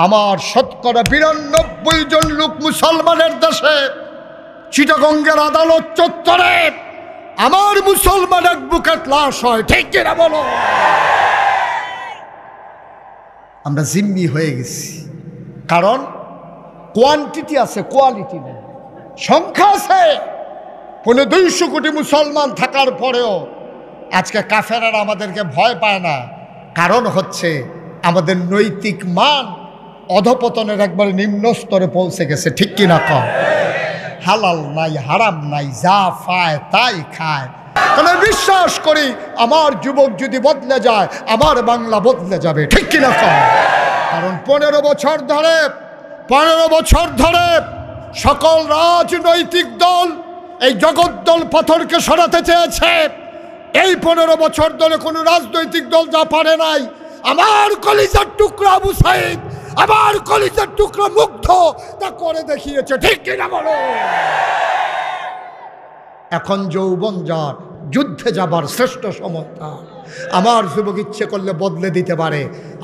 আমার শতকরা 92 জন লোক মুসলমানের দেশে চিটাগঙ্গের আদালত চত্বরে আমার মুসলমান অ্যাডভোকেট লাশ হয়, ঠিক কিনা বলো? আমরা জিম্মি হয়ে গেছি, কারণ কোয়ান্টিটি আছে, কোয়ালিটি নেই। সংখ্যা আছে 250 কোটি মুসলমান থাকার পরেও আজকে কাফেররা আমাদেরকে ভয় পায় না। কারণ হচ্ছে আমাদের নৈতিক মান অধপতনের একবারে নিম্ন স্তরে পৌঁছে গেছে, ঠিক কিনা কম? হালাল নাই, হারাম নাই, যা পায় তাই খায়। তাহলে বিশ্বাস করি আমার যুবক যদি বদলে যায়, আমার বাংলা বদলে যাবে, ঠিক কিনা কম? কারণ 15 বছর ধরে সকল রাজনৈতিক দল এই জগদ্দল পাথরকে সরাতে চেয়েছে। এই 15 বছর ধরে কোনো রাজনৈতিক দল যা পারে নাই, আমার কলিজার টুকরা আবু সাইদ, আমার কলিজার টুকরা মুগ্ধ তা করে দেখিয়েছে, ঠিক কিনা বলো? এখন যৌবন যার, যুদ্ধে যাবার শ্রেষ্ঠ সমর্থা। আমার যুবক ইচ্ছে করলে বদলে দিতে পারে,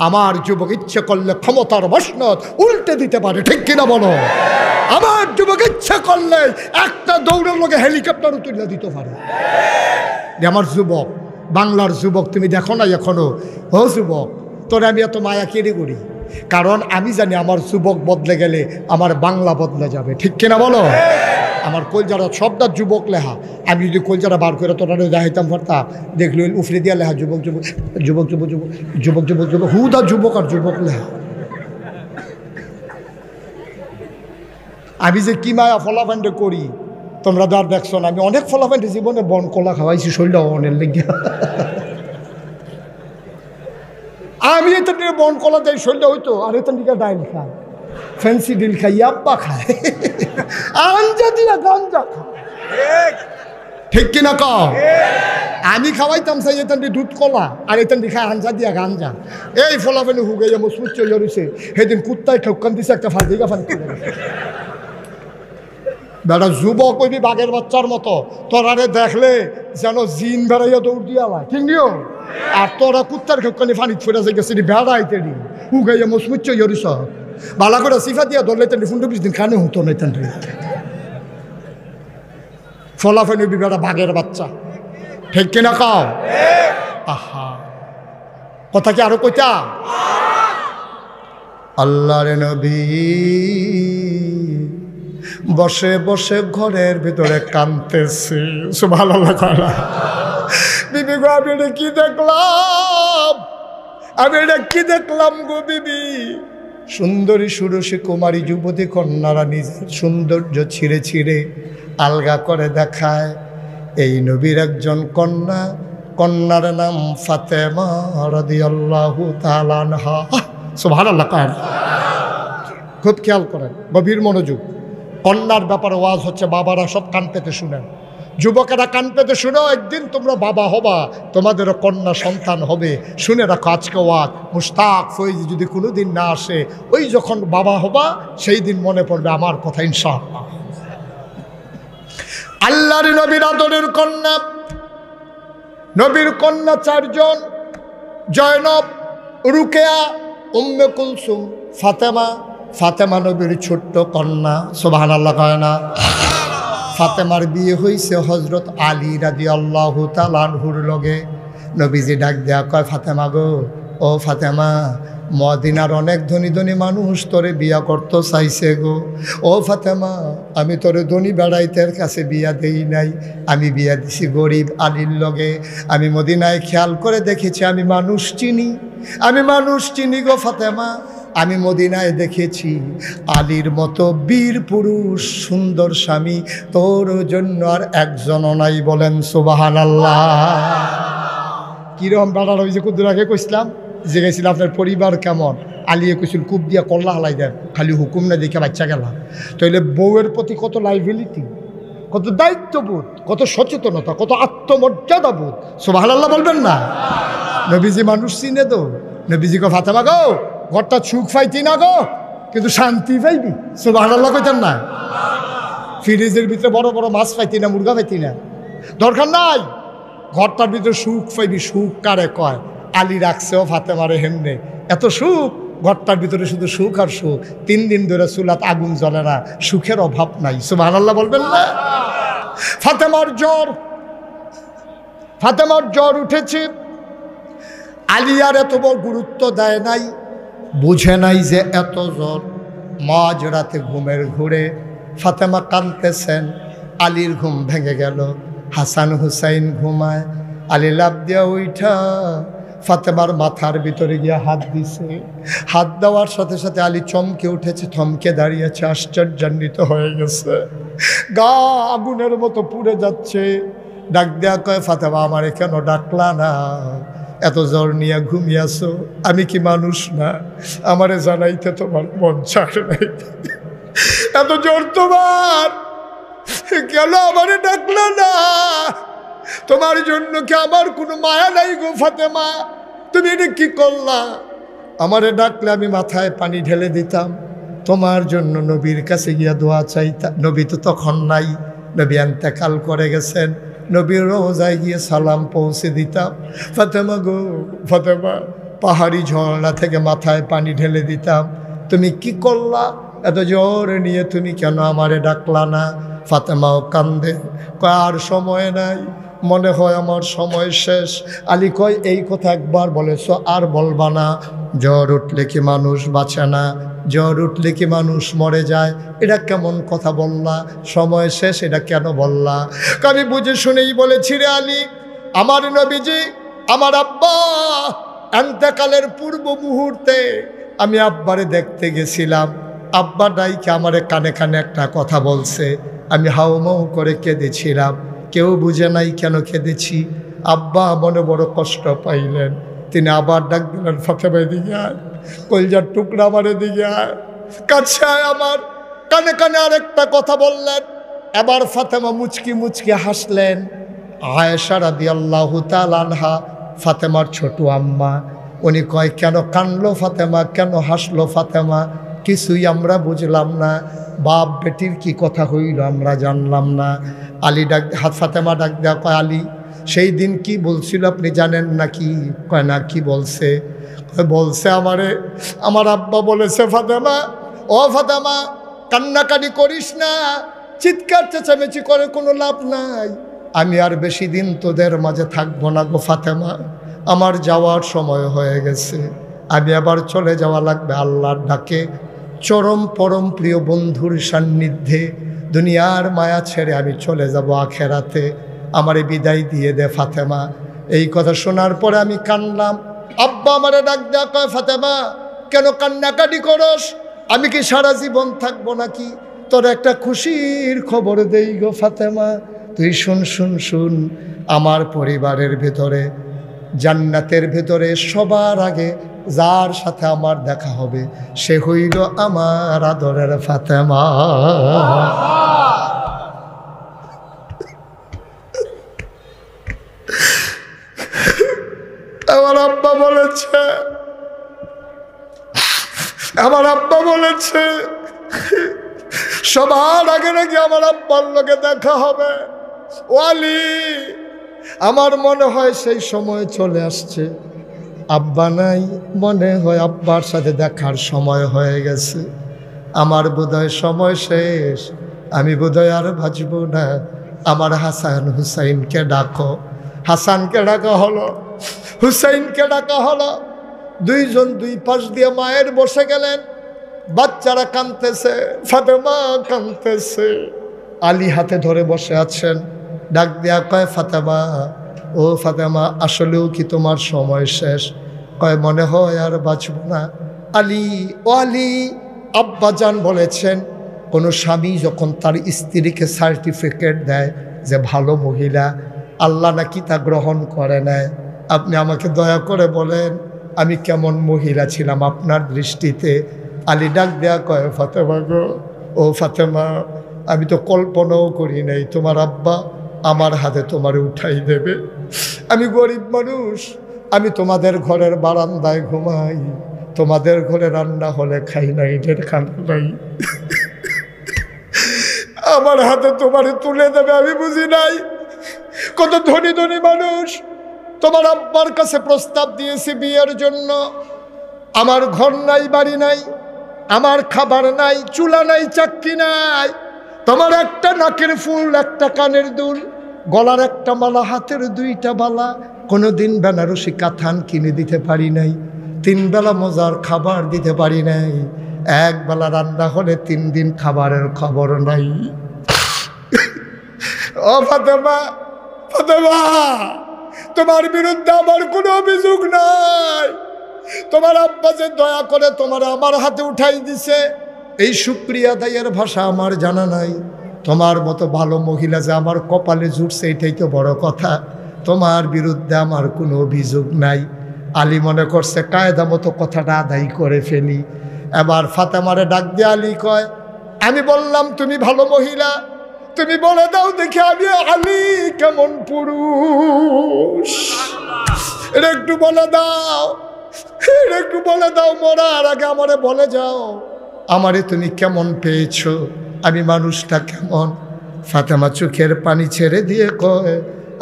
আমার যুবক ইচ্ছে করলে ক্ষমতার মসনদ উল্টে দিতে পারে, ঠিক কিনা বলো? আমার যুবক ইচ্ছে করলে একটা দৌড়ের লোকে হেলিকপ্টারও তুলে দিতে পারে। আমার যুবক, বাংলার যুবক, তুমি দেখো না এখনো? ও যুবক, তোরা আমি এত মায়া কেড়ে করি, কারণ আমি জানি আমার যুবক বদলে গেলে আমার বাংলা বদলে যাবে, ঠিক কিনা বলো? আমার কলজারা সবটা যুবক লেখা, আমি যদি কলজারা বার করে তোরা দেখাইতাম পারতাম, দেখলো উফরে দিয়া লেখা যুবক যুবক যুবক যুবক যুবক যুবক যুবক যুবক হুদা যুবক আর যুবক লেখা। আমি যে কি মায়া ফলাফান্ডে করি তোমরা তো আর দেখছো না। আমি অনেক ফলাফান্ডে জীবনে বন কলা খাওয়াইছি, শরীরটা অনেক লেগে। আমি এটা বন কলা দেয় শরীরটা হইতো, আর এটা দিকে ডাইল খায়, ফ্যান্সি ডিল খাই, আব্বা খায়, আঞ্জা দিয়া গাঞ্জা খায়, ঠিক কিনা কও? আমি খাওয়াইতাম চাই এতান দুধ কলা, আর এতান খায় আঞ্জা দিয়া গাঞ্জা। এই ফলাফেলে হুগাইয়া মজবুত চলে রয়েছে। সেদিন কুত্তায় ঠকান দিছে, একটা ফাঁদিকা ফান বেটা যুবক ওই বাঘের বাচ্চার মতো, তোরারে দেখলে যেন জিন বেড়াইয়া দৌড় দিয়া লাই, ঠিক নিও? আর তোরা কুত্তার ঠকানি ফানিত ফেরা যাই গেছে, বেড়াইতে হুগাইয়া মজবুত চলে রয়েছ। বালা করে সিফা দিয়া ধরলে তেন 15-20 দিন কানে হতো না। তেন ফলাফল বেটা বাঘের বাচ্চা, ঠিক কিনা কও? আহা, কথা কি আরো কইতা? আল্লাহর নবী বসে বসে ঘরের ভিতরে কাঁদতেছে, সুবহানাল্লাহ। বিবি গো, আমি এটা কি দেখলাম, আমি এটা কি দেখলাম গো বিবি? সুন্দরী সুরসী কুমারী যুবতী কন্যারা নিজের সৌন্দর্য ছিঁড়ে ছিঁড়ে আলগা করে দেখায়। এই নবীর একজন কন্যা, কন্যার নাম ফাতেমা রাদিয়াল্লাহু তাআলা আনহা। সুবহানাল্লাহ। খুব খেয়াল করেন, গভীর মনোযোগ। কন্যার ব্যাপারে ওয়াজ হচ্ছে, বাবারা সব কান পেতে শুনেন, যুবকেরা কান পেতে শুনো। একদিন তোমরা বাবা হবা, তোমাদেরও কন্যা সন্তান হবে। শুনে রাখো আজকে ওয়াজ, মুশতাক ফৈজ যদি কোনো দিন না আসে, ওই যখন বাবা হবা সেই দিন মনে পড়বে আমার কথা ইনশাআল্লাহ। আল্লাহর নবীর আদরের কন্যা, নবীর কন্যা 4 জন, জয়নব, রুকেয়া, উম্মে কুলসুম, ফাতেমা। ফাতেমা নবীর ছোট্ট কন্যা, সুবহানাল্লাহ কয় না? ফাতেমার বিয়ে হয়েছে হজরত আলী রাদিয়াল্লাহু তাআলা আনহুর লগে। নবীজি ডাক দেয়া কয়, ফাতেমা গো, ও ফাতেমা, মদিনার অনেক ধনী ধনী মানুষ তোরে বিয়া করতে চাইছে গো। ও ফাতেমা, আমি তোরে ধনী বেড়াইতের কাছে বিয়া দেই নাই, আমি বিয়া দিছি গরিব আলীর লগে। আমি মদিনায় খেয়াল করে দেখেছি, আমি মানুষ চিনি, আমি মানুষ চিনি গো ফাতেমা। আমি মদিনায় দেখেছি আলীর মতো বীর পুরুষ, সুন্দর স্বামী তোর জন্য আর একজনও নাই। বলেন সুবহানাল্লাহ। কিরম বেড়ার ওই যে কুদ্দুর আগে কইছিলাম, যে গেছিল আপনার পরিবার কেমন, আলিয়ে কইছিল কূপ দিয়া কল্লা হালাই দেন, খালি হুকুম না দেখে বাচ্চা গেলাম। তাইলে বউয়ের প্রতি কত লাইবিলিটি, কত দায়িত্ববোধ, কত সচেতনতা, কত আত্মমর্যাদাবোধ। সুবহানাল্লাহ বলবেন না? নবীজি মানুষ চিনে তো। নবীজি কো, ফাতেমা গো, ঘরটা সুখ পাইতি না গো, কিন্তু শান্তি পাইবি। সুবহানাল্লাহ কইতেন না? ফ্রিজের ভিতরে বড় বড় মাছ পাইতি না, মুরগা পাইতি না, দরকার নাই, ঘরটার ভিতরে সুখ পাইবি। সুখ কারে কয়? আলী রাখছেও ফাতেমারে হেমনে, এত সুখ ঘরটার ভিতরে শুধু সুখ আর সুখ। 3 দিন ধরে চুলাত আগুন জ্বলে না, সুখের অভাব নাই। সুবহানাল্লাহ বলবেন না? ফাতেমার জ্বর উঠেছে। আলী আর এত বড় গুরুত্ব দেয় নাই, বুঝে নাই যে এত জ্বর। মাঝ রাতে ঘুমের ঘুরে ফাতেমা কাঁদতেছেন। আলীর ঘুম ভেঙে গেল। হাসান হুসাইন ঘুমায়। আলী লাফ দিয়া উঠা ফাতেমার মাথার ভিতরে গিয়ে হাত দিছে। হাত দেওয়ার সাথে সাথে আলী চমকে উঠেছে, থমকে দাঁড়িয়েছে, আশ্চর্যান্বিত হয়ে গেছে। গা আগুনের মতো পুড়ে যাচ্ছে। ডাক দেয়া কয়, ফাতেমা আমারে কেন ডাকলা না? এত জ্বর নিয়ে ঘুমিয়েছো, আমি কি মানুষ না? আমারে জানাইতে তোমার মন চায় নাই? এত জ্বর তোমার, কেন আমারে ডাকলা না? তোমার জন্য কি আমার কোনো মায়া নাই গো ফাতেমা? তুমি এটা কি করলা? আমারে ডাকলে আমি মাথায় পানি ঢেলে দিতাম, তোমার জন্য নবীর কাছে গিয়া দোয়া চাইতাম। নবী তো তখন নাই, নবী ইন্তেকাল করে গেছেন। নবীর রোজায় গিয়ে সালাম পৌঁছে দিতাম। ফাতেমা গো ফাতেমা, পাহাড়ি ঝর্ণা থেকে মাথায় পানি ঢেলে দিতাম। তুমি কি করলা? এত জ্বর নিয়ে তুমি কেন আমারে ডাকলা না? ফাতেমাও কান্দে, কয় আর সময় নাই, মনে হয় আমার সময় শেষ। আলী কয়, এই কথা একবার বলেছ, আর বলবা না? জ্বর উঠলে কি মানুষ বাঁচে না? জ্বর উঠলে কি মানুষ মরে যায়? এটা কেমন কথা বললা? সময় শেষ এটা কেন বললা? আমি বুঝে শুনেই বলেছি রে আলী, আমার নবীজি, আমার আব্বা ইন্তেকালের পূর্ব মুহূর্তে আমি আব্বারে দেখতে গেছিলাম। আব্বা ডাইকে আমারে কানে কানে একটা কথা বলছে, আমি হাউমাউ করে কেঁদেছিলাম। কেউ বুঝে নাই কেন কেঁদেছি। আব্বা মনে বড় কষ্ট পাইলেন। তিনি আবার ডাক দিলেন, ফাতেমা দিকে আয়, কলজার টুকরা আমারে দিকে আয়, কাছে আয়। আমার কানে কানে আরেকটা কথা বললেন। এবার ফাতেমা মুচকি মুচকি হাসলেন। আয়েশা রাদিয়াল্লাহু তাআলা আনহা, ফাতেমার ছোট আম্মা, উনি কয়, কেন কানলো ফাতেমা, কেন হাসলো ফাতেমা? কিছুই আমরা বুঝলাম না। বাপ বেটির কি কথা হইল আমরা জানলাম না। আলী ডাক, ফাতেমা ডাক দেয়া কয়, আলী সেই দিন কি বলছিল আপনি জানেন নাকি? কয় না, কি বলছে? বলছে আমারে, আমার আব্বা বলেছে, ফাতেমা ও ফাতেমা কান্নাকাটি করিস না, চিৎকার চেঁচামেচি করে কোনো লাভ নাই। আমি আর বেশি দিন তোদের মাঝে থাকবো না গো ফাতেমা, আমার যাওয়ার সময় হয়ে গেছে, আমি আবার চলে যাওয়া লাগবে আল্লাহর ডাকে, চরম পরম প্রিয় বন্ধুর সান্নিধ্যে। দুনিয়ার মায়া ছেড়ে আমি চলে যাব আখেরাতে, আমারে বিদায় দিয়ে দে ফাতেমা। এই কথা শোনার পরে আমি কানলাম। আব্বা আমারে ডাক দেয়া কয়, ফাতেমা কেন কান্নাকাটি করস? আমি কি সারা জীবন থাকবো নাকি? তোর একটা খুশির খবর দেই গো ফাতেমা, তুই শুন শুন শুন। আমার পরিবারের ভেতরে, জান্নাতের ভেতরে সবার আগে যার সাথে আমার দেখা হবে সে হইল আমার আদরের ফাতেমা। আমার আব্বা বলেছে, আমার আব্বা বলেছে সবার আগে নাকি আমার আব্বার লোকে দেখা হবে। ওয়ালি, আমার মনে হয় সেই সময় চলে আসছে। আব্বা নাই, মনে হয় আব্বার সাথে দেখার সময় হয়ে গেছে। আমার বোধহয় সময় শেষ, আমি বোধহয় আর বাঁচব না। আমার হাসান হুসাইনকে ডাকো। হাসানকে ডাকা হলো, হুসাইনকে ডাকা হলো। দুইজন দুই পাশ দিয়ে মায়ের বসে গেলেন। বাচ্চারা কাঁদতেছে, ফাতেমা কাঁদতেছে। আলী হাতে ধরে বসে আছেন। ডাক দেয়া কয়, ফাতেমা ও ফাতেমা, আসলেও কি তোমার সময় শেষ? কয়, মনে হয় আর বাঁচব না। আলী, ও আলী, আব্বাজান বলেছেন কোনো স্বামী যখন তার স্ত্রীকে সার্টিফিকেট দেয় যে ভালো মহিলা, আল্লাহ নাকি তা গ্রহণ করে নেয়। আপনি আমাকে দয়া করে বলেন আমি কেমন মহিলা ছিলাম আপনার দৃষ্টিতে? আলী ডাক দেয়া কয়, ফাতেমা গো, ও ফাতেমা, আমি তো কল্পনাও করি নাই তোমার আব্বা আমার হাতে তোমার উঠাই দেবে। আমি গরিব মানুষ, আমি তোমাদের ঘরের বারান্দায় ঘুমাই, তোমাদের ঘরে রান্না হলে খাই না, ইটের খানা নাই, আমার হাতে তোমার তুলে দেবে আমি বুঝি নাই। কত ধনী ধনী মানুষ তোমার আব্বার কাছে প্রস্তাব দিয়েছে বিয়ের জন্য, আমার ঘর নাই, বাড়ি নাই, আমার খাবার নাই, চুলা নাই, চাক্কি নাই, তোমার একটা নাকের ফুল, একটা কানের দুল, গলার একটা মালা, হাতের দুইটা বালা, কোনোদিন বেনারসি কাথান কিনে দিতে পারি নাই, 3 বেলা মজার খাবার দিতে পারি নাই, 1 বেলা রান্না হলে 3 দিন খাবারের খবর নাই। ও ফাতেমা, ফাতেমা, তোমার বিরুদ্ধে আমার কোনো অভিযোগ নাই। তোমার আব্বা যে দয়া করে তোমার আমার হাতে উঠাই দিছে, এই শুকরিয়া আদায়ের ভাষা আমার জানা নাই। তোমার মতো ভালো মহিলা যে আমার কপালে জুটছে, এটাই তো বড় কথা। তোমার বিরুদ্ধে আমার কোনো অভিযোগ নাই। আলী মনে করছে কায়দা মতো কথাটা আদায় করে ফেলি। এবার ফাতেমারে ডাক দিয়ে আলী কয়, আমি বললাম তুমি ভালো মহিলা, তুমি বলে দাও দেখি আমি আলী কেমন পুরুষ, এটা একটু বলে দাও, এটা একটু বলে দাও, মরার আগে আমারে বলে যাও, আমারে তুমি কেমন পেয়েছো, আমি মানুষটা কেমন। ফাতেমা চোখের পানি ছেড়ে দিয়ে কয়,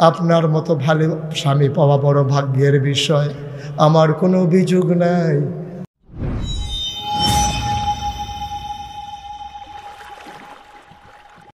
আপনার মতো ভালো স্বামী পাওয়া বড় ভাগ্যের বিষয়, আমার কোনো অভিযোগ নাই।